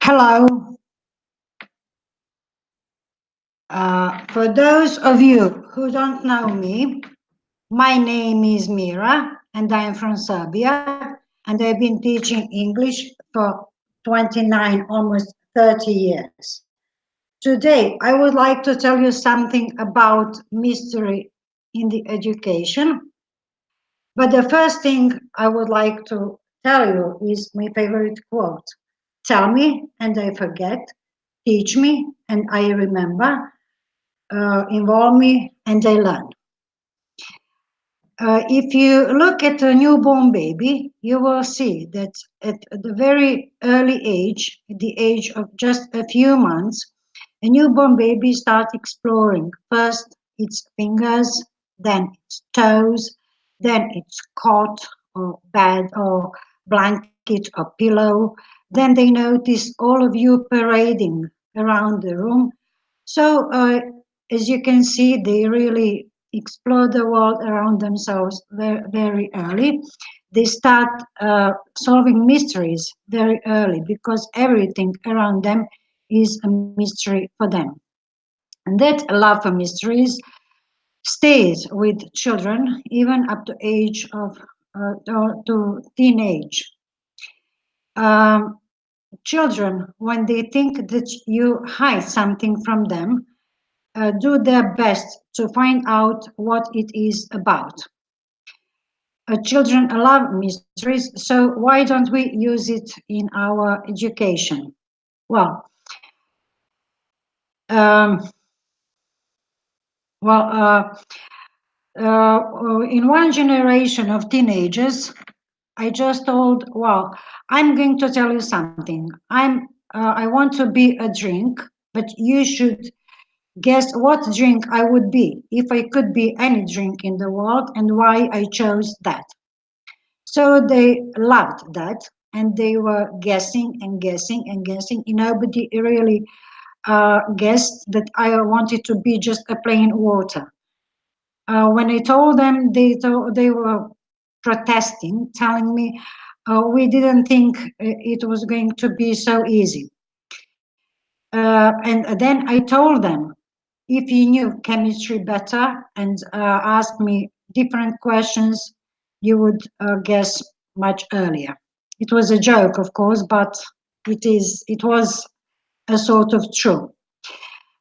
Hello. For those of you who don't know me, my name is Mira and I am from Serbia and I've been teaching English for 29, almost 30 years. Today, I would like to tell you something about mystery in the education. But the first thing I would like to tell you is my favorite quote. Tell me and I forget, teach me and I remember, involve me and I learn. If you look at a newborn baby, you will see that at the very early age, at the age of just a few months, a newborn baby starts exploring first its fingers, then its toes, then its cot or bed or blanket or pillow. Then they notice all of you parading around the room. So, as you can see, they really explore the world around themselves very, very early. They start solving mysteries very early because everything around them is a mystery for them. And that love for mysteries stays with children even up to age of to teenage. Um, Children, when they think that you hide something from them, do their best to find out what it is about. Children love mysteries, so why don't we use it in our education? Well, um, well, in one generation of teenagers, I just told, well, I'm going to tell you something. I want to be a drink, but you should guess what drink I would be if I could be any drink in the world and why I chose that. So they loved that and they were guessing and guessing and guessing. Nobody really guessed that I wanted to be just a plain water. When I told them, they were protesting, telling me we didn't think it was going to be so easy. And then I told them, if you knew chemistry better and asked me different questions, you would guess much earlier. It was a joke, of course, but it was a sort of true.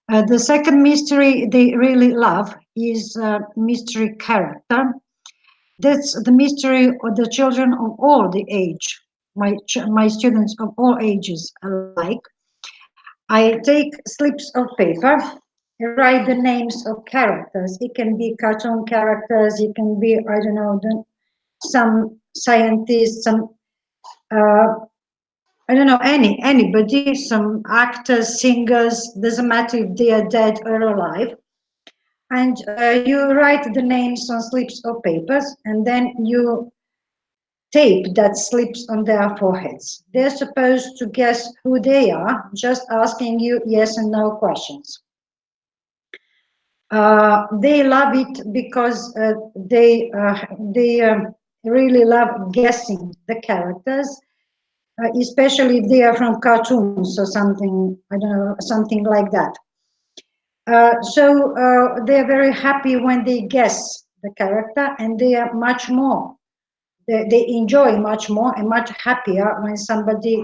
The second mystery they really love is mystery character. That's the mystery of the children of all the age, my students of all ages alike. I take slips of paper, write the names of characters. It can be cartoon characters, it can be, I don't know, some scientists, some, I don't know, anybody, some actors, singers, doesn't matter if they are dead or alive. And you write the names on slips of papers, and then you tape that slips on their foreheads. They're supposed to guess who they are, just asking you yes and no questions. They love it because they really love guessing the characters, especially if they are from cartoons or something, I don't know, something like that. So they're very happy when they guess the character, and they are much more. They enjoy much more and much happier when somebody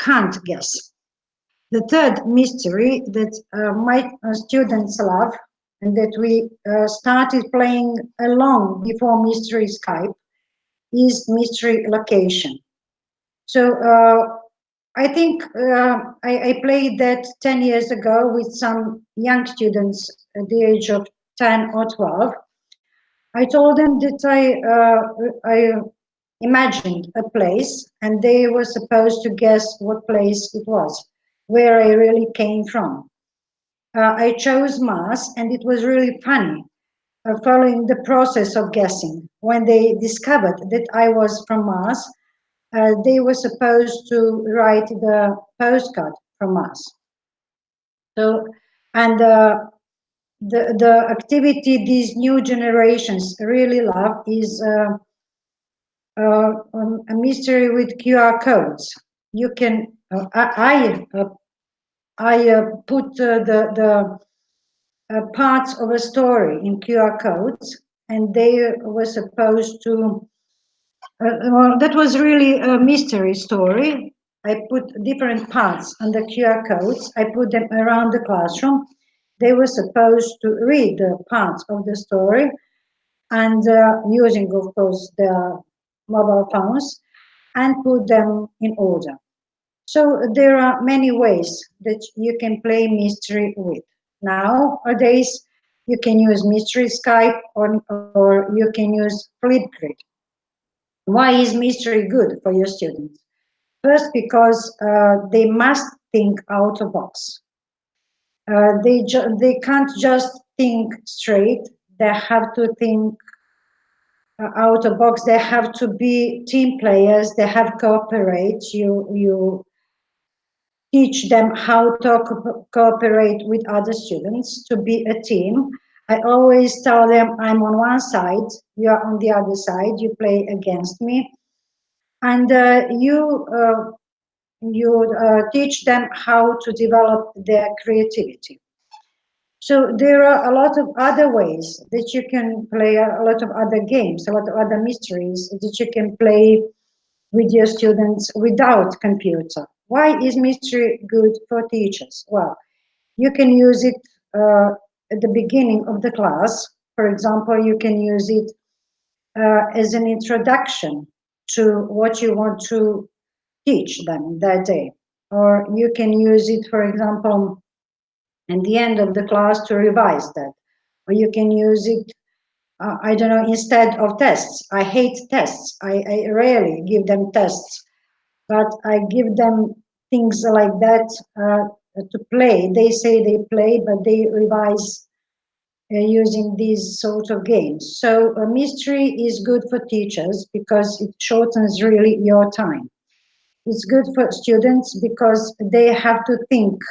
can't guess. The third mystery that my students love and that we started playing along before Mystery Skype is mystery location. So I think I played that 10 years ago with some young students at the age of 10 or 12. I told them that I imagined a place and they were supposed to guess what place it was, where I really came from. I chose Mars and it was really funny following the process of guessing. When they discovered that I was from Mars, they were supposed to write the postcard from Mars. So, and the activity these new generations really love is a mystery with QR codes. you can, I put the parts of a story in QR codes, and they were supposed to, well, that was really a mystery story. I put different parts on the QR codes. I put them around the classroom. They were supposed to read the parts of the story and using, of course, their mobile phones and put them in order. So there are many ways that you can play mystery with. Nowadays, you can use mystery Skype or you can use Flipgrid. Why is mystery good for your students? First, because they must think out of box. They can't just think straight. They have to think out of box. They have to be team players. They have to cooperate. You teach them how to cooperate with other students, to be a team. I always tell them, I'm on one side, you're on the other side, you play against me. And you teach them how to develop their creativity. So there are a lot of other ways that you can play, a lot of other games, a lot of other mysteries that you can play with your students without computer. Why is mystery good for teachers? Well, you can use it at the beginning of the class. For example, you can use it as an introduction to what you want to teach them that day. Or you can use it, for example, at the end of the class to revise that. Or you can use it, I don't know, instead of tests. I hate tests. I rarely give them tests, but I give them things like that to play. They say they play, but they revise using these sort of games. So a mystery is good for teachers because it shortens really your time. It's good for students because they have to think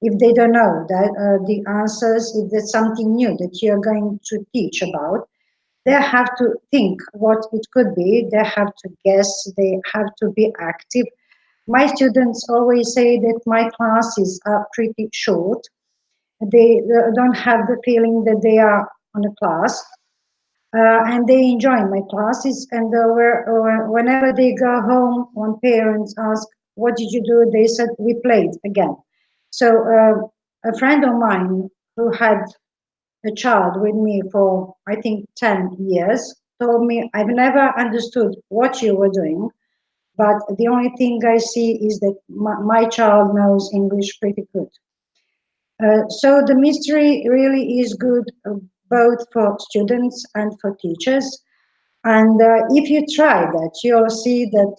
if they don't know that the answers, if there's something new that you're going to teach about, they have to think what it could be. They have to guess. They have to be active. My students always say that my classes are pretty short. They don't have the feeling that they are on a class, and they enjoy my classes. And whenever they go home, when parents ask, "What did you do?" they said, "We played again." So a friend of mine who had a child with me for I think 10 years told me, "I've never understood what you were doing, but the only thing I see is that my child knows English pretty good." So the mystery really is good both for students and for teachers. And if you try that, you'll see that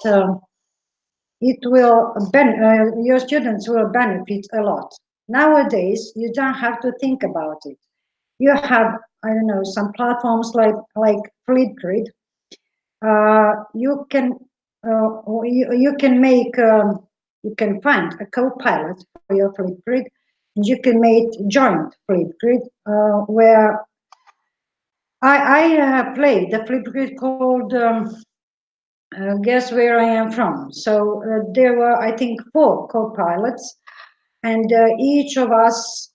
your students will benefit a lot. Nowadays, you don't have to think about it. You have, I don't know, some platforms like Flipgrid. You can make you can find a co-pilot for your Flipgrid, and you can make joint Flipgrid where I played the Flipgrid called Guess Where I Am From. So there were, I think, 4 co-pilots, and each of us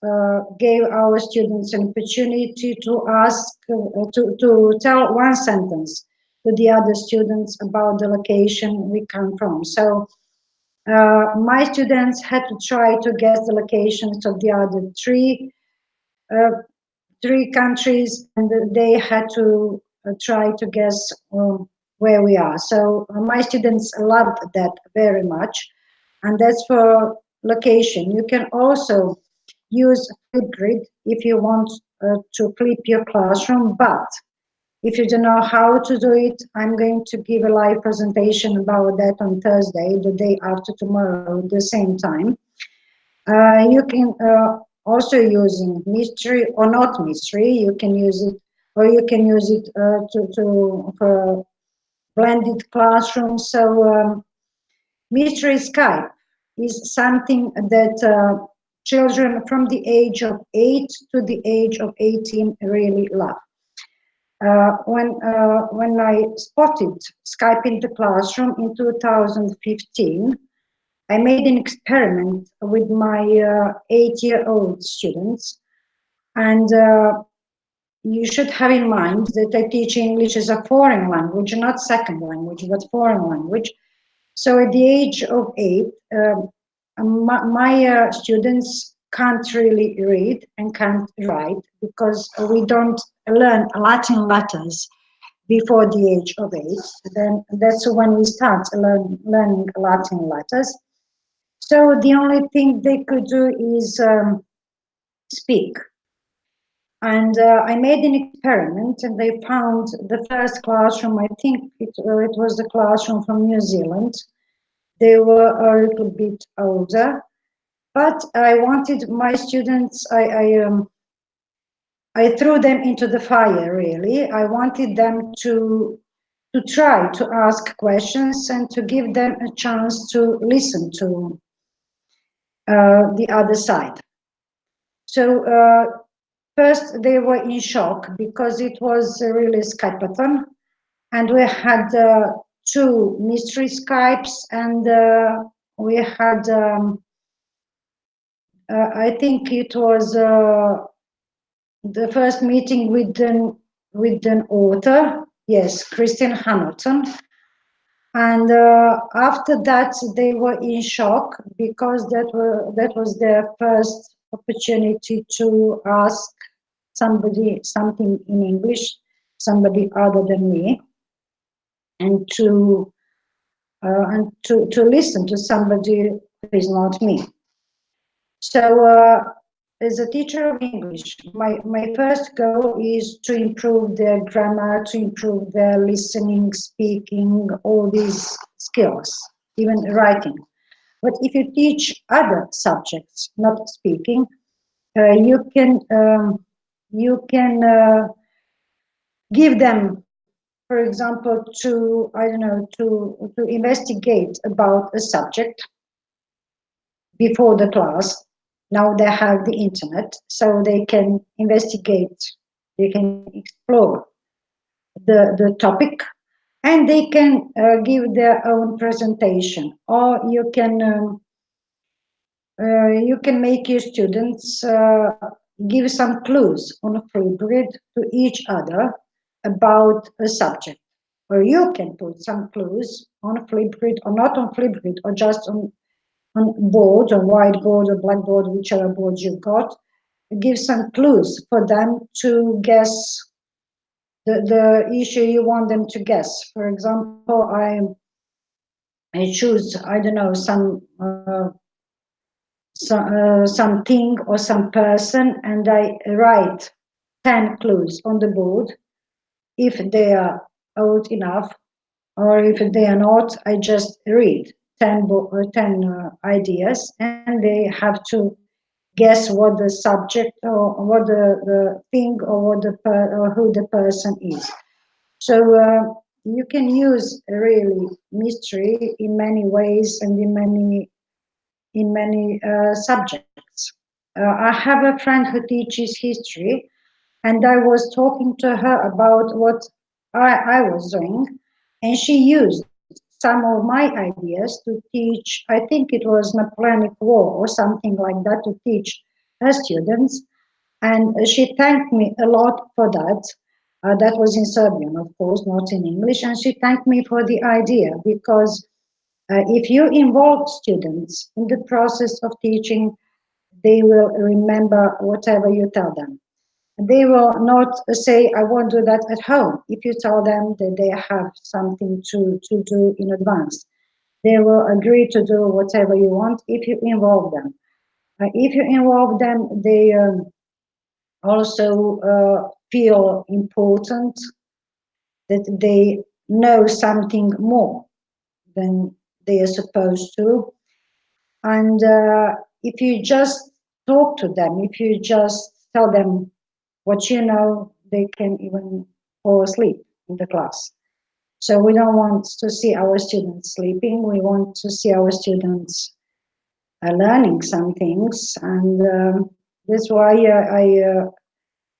gave our students an opportunity to ask, to tell one sentence to the other students about the location we come from. So my students had to try to guess the locations of the other uh, 3 countries, and they had to try to guess where we are. So my students loved that very much, and that's for location. You can also use Flipgrid if you want to flip your classroom, but if you don't know how to do it, I'm going to give a live presentation about that on Thursday, the day after tomorrow, at the same time. You can also using mystery or not mystery. You can use it, or you can use it for blended classrooms. So mystery Skype is something that children from the age of 8 to the age of 18 really love. When I spotted Skype in the classroom in 2015, I made an experiment with my 8-year-old students, and you should have in mind that I teach English as a foreign language, not second language, but foreign language. So at the age of 8, my students can't really read and can't write because we don't learn Latin letters before the age of 8. Then that's when we start learning Latin letters. So the only thing they could do is speak. And I made an experiment, and they found the first classroom. I think it was the classroom from New Zealand. They were a little bit older, but I wanted my students. I threw them into the fire. Really, I wanted them to try to ask questions and to give them a chance to listen to the other side. So first they were in shock because it was really Skypeathon, and we had 2 mystery Skypes, and we had I think it was the first meeting with an author, yes, Christian Hamilton. And after that, they were in shock because that was their first opportunity to ask somebody something in English, somebody other than me, and to listen to somebody who is not me. So as a teacher of English, my first goal is to improve their grammar, to improve their listening, speaking, all these skills, even writing. But if you teach other subjects, not speaking, you can give them, for example, to I don't know, to investigate about a subject before the class. Now they have the internet, so they can investigate, they can explore the topic, and they can give their own presentation. Or you can make your students give some clues on a Flipgrid to each other about a subject. Or you can put some clues on a Flipgrid, or not on Flipgrid, or just on board or whiteboard or blackboard, whichever board you've got, give some clues for them to guess the issue you want them to guess. For example, I choose, I don't know, something or some person, and I write 10 clues on the board. If they are old enough, or if they are not, I just read 10 ideas, and they have to guess what the subject or what the thing or or who the person is. So you can use really mystery in many ways and in many subjects. I have a friend who teaches history, and I was talking to her about what I was doing, and she used some of my ideas to teach. I think it was Napoleonic War or something like that, to teach her students, and she thanked me a lot for that. That was in Serbian, of course, not in English, and she thanked me for the idea because if you involve students in the process of teaching, they will remember whatever you tell them. They will not say, I won't do that at home. If you tell them that they have something to do in advance, they will agree to do whatever you want if you involve them. If you involve them, they also feel important, that they know something more than they are supposed to. And if you just talk to them, if you just tell them what you know, they can even fall asleep in the class. So we don't want to see our students sleeping. We want to see our students learning some things. And that's why I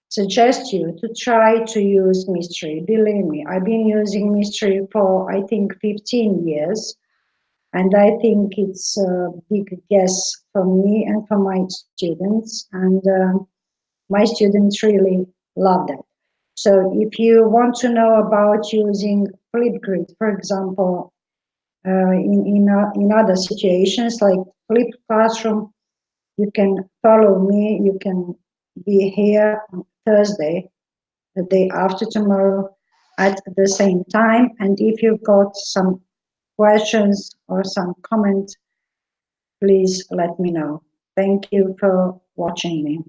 suggest you to try to use mystery. Believe me, I've been using mystery for, I think, 15 years. And I think it's a big guess for me and for my students. And my students really love that. So if you want to know about using Flipgrid, for example, in other situations like Flip Classroom, you can follow me. You can be here on Thursday, the day after tomorrow, at the same time. And if you've got some questions or some comments, please let me know. Thank you for watching me.